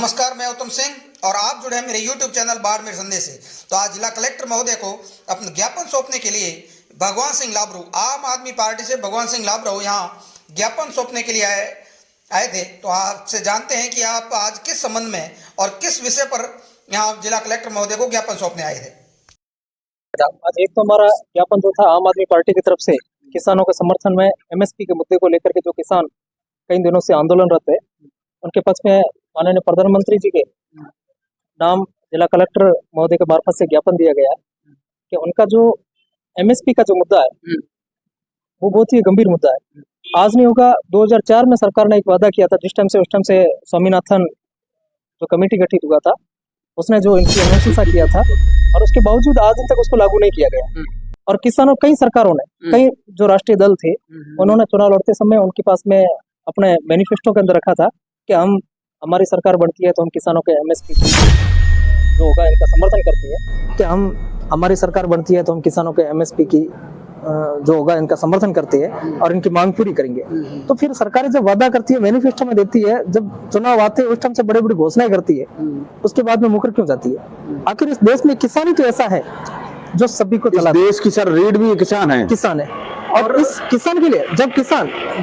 नमस्कार, मैं उत्तम सिंह और आप जुड़े हैं मेरे YouTube चैनल बाड़मेर संदेश से। तो आज जिला कलेक्टर महोदय को अपना ज्ञापन सौंपने के लिए भगवान सिंह लाबरू, आम आदमी पार्टी से भगवान सिंह लाबरू यहाँ ज्ञापन सौंपने के लिए आए थे। तो आपसे जानते हैं कि आप आज किस संबंध में और किस विषय पर यहाँ जिला कलेक्टर महोदय को ज्ञापन सौंपने आए थे। आज एक तो हमारा ज्ञापन जो था आम आदमी पार्टी की तरफ से किसानों के समर्थन में MSP के मुद्दे को लेकर के जो किसान कई दिनों से आंदोलनरत है, उनके पक्ष में माननीय प्रधानमंत्री जी के नाम जिला कलेक्टर महोदय के मार्फत से ज्ञापन दिया गया है कि उनका जो MSP का जो मुद्दा है वो बहुत ही गंभीर मुद्दा है। आज नहीं होगा, 2004 में सरकार ने एक वादा किया था, उस टाइम से स्वामीनाथन जो कमेटी गठित हुआ था उसने जो इनकी अनुशंसा किया था और उसके बावजूद आज तक उसको लागू नहीं किया गया। और किसानों कई सरकारों ने, कई जो राष्ट्रीय दल थे, उन्होंने चुनाव लड़ते समय उनके पास में अपने मैनिफेस्टो के अंदर रखा था कि हमारी सरकार बनती है तो हम किसानों के MSP जो होगा इनका समर्थन करती है, कि हमारी सरकार बनती है तो हम किसानों के MSP की जो होगा इनका समर्थन करती है और इनकी मांग पूरी करेंगे। तो फिर सरकारें जब वादा करती है, मैनिफेस्टो में देती है, जब चुनाव आते हैं उस टाइम से बड़ी बड़ी घोषणाएं करती है, उसके बाद में मुकर क्यों जाती है? आखिर इस देश में किसान ही तो ऐसा है जो सभी को चलाता है। देश की सर रीढ़ भी किसान है। और इस किसान के लिए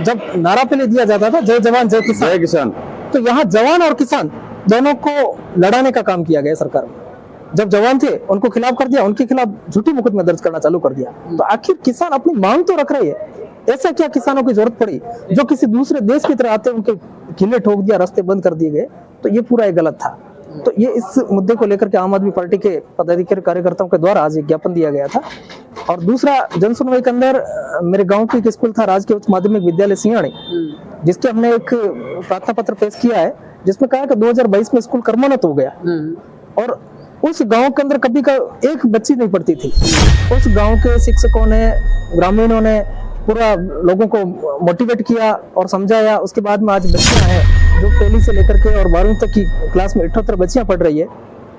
जब नारा पहले दिया जाता था जय जवान जय किसान, तो यहाँ जवान और किसान दोनों को लड़ाने का काम किया गया सरकार में। जब जवान थे उनको खिलाफ कर दिया, उनके खिलाफ झूठी मुकदमे दर्ज करना चालू कर दिया। तो आखिर किसान अपनी मांग तो रख रहे हैं, ऐसा क्या किसानों की जरूरत पड़ी जो किसी दूसरे देश की तरह आते उनके किले ठोक दिया, रास्ते बंद कर दिए गए? तो ये पूरा एक गलत था। तो ये इस मुद्दे को लेकर के आम आदमी पार्टी के पदाधिकारी कार्यकर्ताओं के द्वारा आज एक ज्ञापन दिया गया था। और दूसरा, जन सुनवाई के अंदर मेरे गांव की एक स्कूल था, राजकीय उच्च माध्यमिक विद्यालय सिंहाणी, जिसके हमने एक प्रार्थना पत्र पेश किया है जिसमें कहा कि 2022 में स्कूल कर्मोन्नत हो गया और उस गांव के अंदर कभी का एक बच्ची नहीं पढ़ती थी। उस गांव के शिक्षकों ने, ग्रामीणों ने पूरा लोगों को मोटिवेट किया और समझाया। उसके बाद में आज बच्चियां हैं जो पहली से लेकर के और 12वीं तक की क्लास में 78 बच्चियां पढ़ रही है।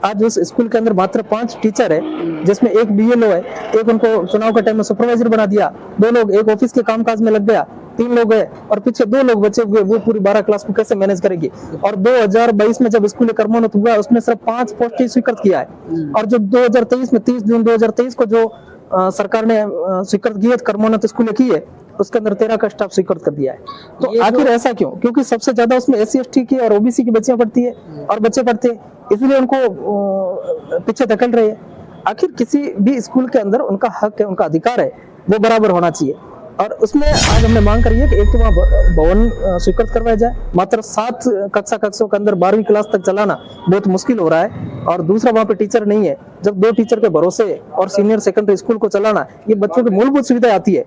आज उस स्कूल के अंदर मात्र 5 टीचर है, जिसमें एक BLO है, एक उनको चुनाव के टाइम में सुपरवाइजर बना दिया, 2 लोग एक ऑफिस के कामकाज में लग गया, 3 लोग है और पीछे 2 लोग बचे हुए, वो पूरी 12 क्लास को कैसे मैनेज करेगी? और 2022 में जब स्कूल कर्मोन्नत हुआ उसमें सिर्फ 5 पोस्ट ही स्वीकृत किया है। और जो 2023 में 30 जून 2023 को जो सरकार ने स्वीकृत किए कर्मोन्नत स्कूलें की है, उसके अंदर 13 का स्टाफ स्वीकृत कर दिया है। तो आखिर ऐसा क्यों? क्योंकि सबसे ज्यादा उसमें SC ST की और OBC की बच्चियां पढ़ती है और बच्चे पढ़ते हैं, इसलिए उनको पीछे धकेल रहे हैं। आखिर किसी भी स्कूल के अंदर उनका हक है, उनका अधिकार है, वो बराबर होना चाहिए। और उसमें आज हमने मांग करी है कि एक तो वहाँ भवन स्वीकृत करवाया जाए। मात्र 7 कक्षों के अंदर 12वीं क्लास तक चलाना बहुत मुश्किल हो रहा है। और दूसरा, वहाँ पे टीचर नहीं है। जब 2 टीचर के भरोसे और सीनियर सेकेंडरी स्कूल को चलाना, ये बच्चों की मूलभूत सुविधा आती है।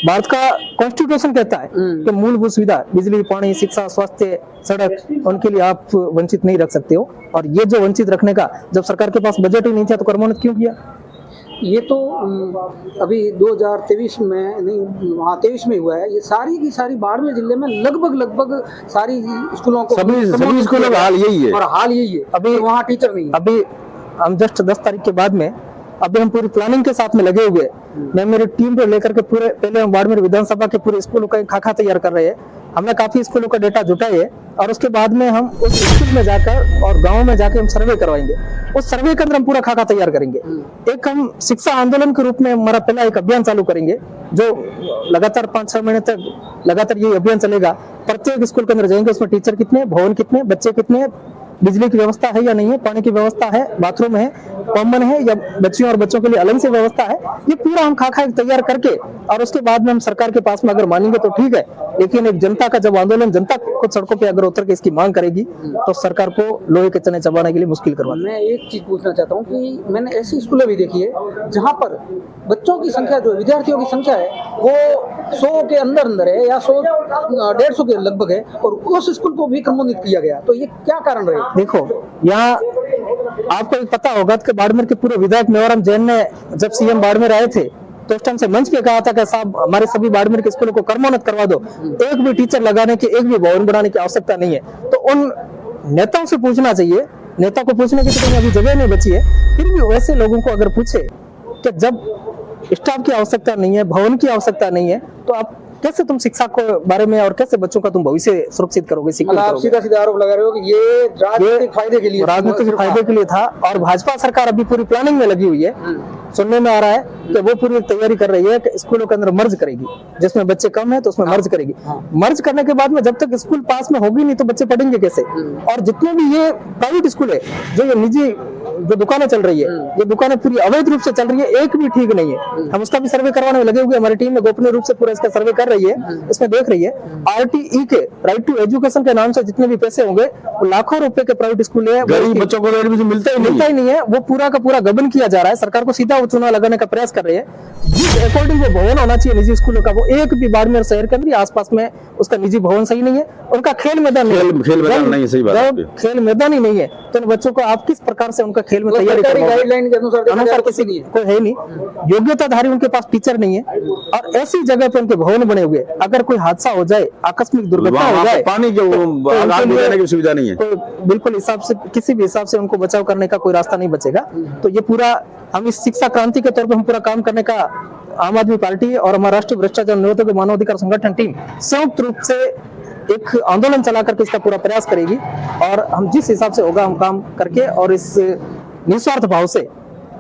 भारत का कॉन्स्टिट्यूशन कहता है कि मूलभूत सुविधा बिजली, पानी, शिक्षा, स्वास्थ्य, सड़क, उनके लिए आप वंचित नहीं रख सकते हो। और ये जो वंचित रखने का, जब सरकार के पास बजट ही नहीं था तो कर्मोन्नत क्यों किया? ये तो अभी 2023 में नहीं, वहाँ 23 में हुआ है। ये सारी की सारी बाड़मेर जिले में लगभग सारी स्कूलों को, सभी स्कूलों का हाल यही है। और हाल यही है, अभी वहाँ टीचर नहीं है। अभी हम जस्ट 10 तारीख के बाद में अभी हम पूरी प्लानिंग के साथ में लगे हुए हैं। मैं मेरी टीम को लेकर के पहले हम बाड़मेर विधानसभा के पूरे स्कूलों का खाका तैयार कर रहे हैं। हमने काफी स्कूलों का डेटा जुटाया है और उसके बाद में हम उस स्कूल में जाकर और गांव में जाकर हम सर्वे करवाएंगे। उस सर्वे के अंदर हम पूरा खाका तैयार करेंगे। एक हम शिक्षा आंदोलन के रूप में हमारा पहला एक अभियान चालू करेंगे जो लगातार 5-6 महीने तक लगातार ये अभियान चलेगा। प्रत्येक स्कूल के अंदर जाएंगे, उसमें टीचर कितने, भवन कितने, बच्चे कितने, बिजली की व्यवस्था है या नहीं है, पानी की व्यवस्था है, बाथरूम है, कॉमन है या बच्चियों और बच्चों के लिए अलग से व्यवस्था है, ये पूरा हम खाका तैयार करके और उसके बाद में हम सरकार के पास में अगर मानेंगे तो ठीक है। लेकिन एक जनता का जब आंदोलन, जनता खुद सड़कों पे अगर उतर के इसकी मांग करेगी तो सरकार को लोहे के चने चबाने के लिए मुश्किल करवा। मैं एक चीज पूछना चाहता हूँ कि मैंने ऐसी स्कूलें भी देखी है जहाँ पर बच्चों की संख्या, जो विद्यार्थियों की संख्या है, वो 100 के अंदर है या 100-150 के लगभग है, और उस स्कूल को भी कर्मोन्नत किया गया। तो ये क्या कारण रहे? देखो, यहाँ आपको एक पता होगा कि बाड़मेर के पूरे विधायक मेवाराम जैन ने जब CM बाड़मेर आए थे तो उस टाइम से मंच पे कहा था कि साहब हमारे सभी बाड़मेर के स्कूलों को कर्मोन्नत करवा दो, एक भी टीचर लगाने की, एक भी भवन बनाने की आवश्यकता नहीं है। तो उन नेताओं से पूछना चाहिए, नेता को पूछने की तो कहीं अभी जगह नहीं बची है। फिर भी वैसे लोगों को अगर पूछे कि जब स्टाफ की आवश्यकता नहीं है, भवन की आवश्यकता नहीं है, तो आप कैसे तुम शिक्षा के बारे में और कैसे बच्चों का तुम भविष्य सुरक्षित करोगे, सिक्योर मतलब आप करोगे? सीधा सीधा आरोप लगा रहे हो कि ये राजनीतिक फायदे के लिए, राजनीतिक फायदे के लिए था। और भाजपा सरकार अभी पूरी प्लानिंग में लगी हुई है। सुनने में आ रहा है कि वो पूरी तैयारी कर रही है कि स्कूलों के अंदर मर्ज करेगी, जिसमें बच्चे कम है तो उसमें मर्ज करेगी। मर्ज करने के बाद में जब तक स्कूल पास में होगी नहीं तो बच्चे पढ़ेंगे कैसे? और जितने भी ये प्राइवेट स्कूल है, जो ये निजी जो दुकानें चल रही है, ये दुकानें पूरी अवैध रूप से चल रही है, एक भी ठीक नहीं है। हम उसका भी सर्वे करवाने में लगे हुए, हमारी टीम में गोपनीय रूप से पूरा इसका सर्वे कर रही है, इसमें देख रही है। RTE के राइट टू एजुकेशन के नाम से जितने भी पैसे होंगे वो लाखों रुपए के प्राइवेट स्कूल है, गरीब बच्चों को एडमिशन मिलता ही नहीं है। वो पूरा का पूरा गबन किया जा रहा है। सरकार को सीधा चुनाव लगाने का प्रयास कर रही है। जिस अकॉर्डिंग वो भवन होना चाहिए निजी स्कूलों का, वो एक भी बाड़मेर शहर के अंदर आसपास में उसका निजी भवन सही नहीं है। उनका खेल मैदान खेल मैदान नहीं है, सही बात है। जब खेल मैदान ही नहीं है तो इन बच्चों को आप किस प्रकार से उनका खेल में तैयारी सरकारी करवाओगे? गाइडलाइन के अनुसार किसी की कोई है नहीं, योग्यताधारी उनके पास टीचर नहीं है। और ऐसी जगह पे उनके भवन बने हुए, अगर कोई हादसा हो जाए, आकस्मिक दुर्घटना हो जाए, पानी के आग बुझाने की सुविधा नहीं है, तो बिल्कुल हिसाब से किसी भी हिसाब से उनको बचाव करने का कोई रास्ता नहीं बचेगा। तो ये पूरा हम इस शिक्षा क्रांति के तौर पर हम पूरा काम करने का आम आदमी पार्टी और हमारा राष्ट्रीय भ्रष्टाचार निरोधक मानवाधिकार संगठन टीम संयुक्त रूप से एक आंदोलन चला करके इसका पूरा प्रयास करेगी। और हम जिस हिसाब से होगा हम काम करके और इस निस्वार्थ भाव से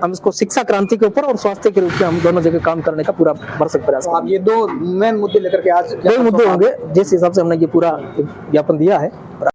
हम इसको शिक्षा क्रांति के ऊपर और स्वास्थ्य के रूप में हम दोनों जगह काम करने का पूरा भरसक प्रयास आप ये दो मेन मुद्दे लेकर के आज दो मुद्दे होंगे जिस हिसाब से हमने ये पूरा ज्ञापन दिया है।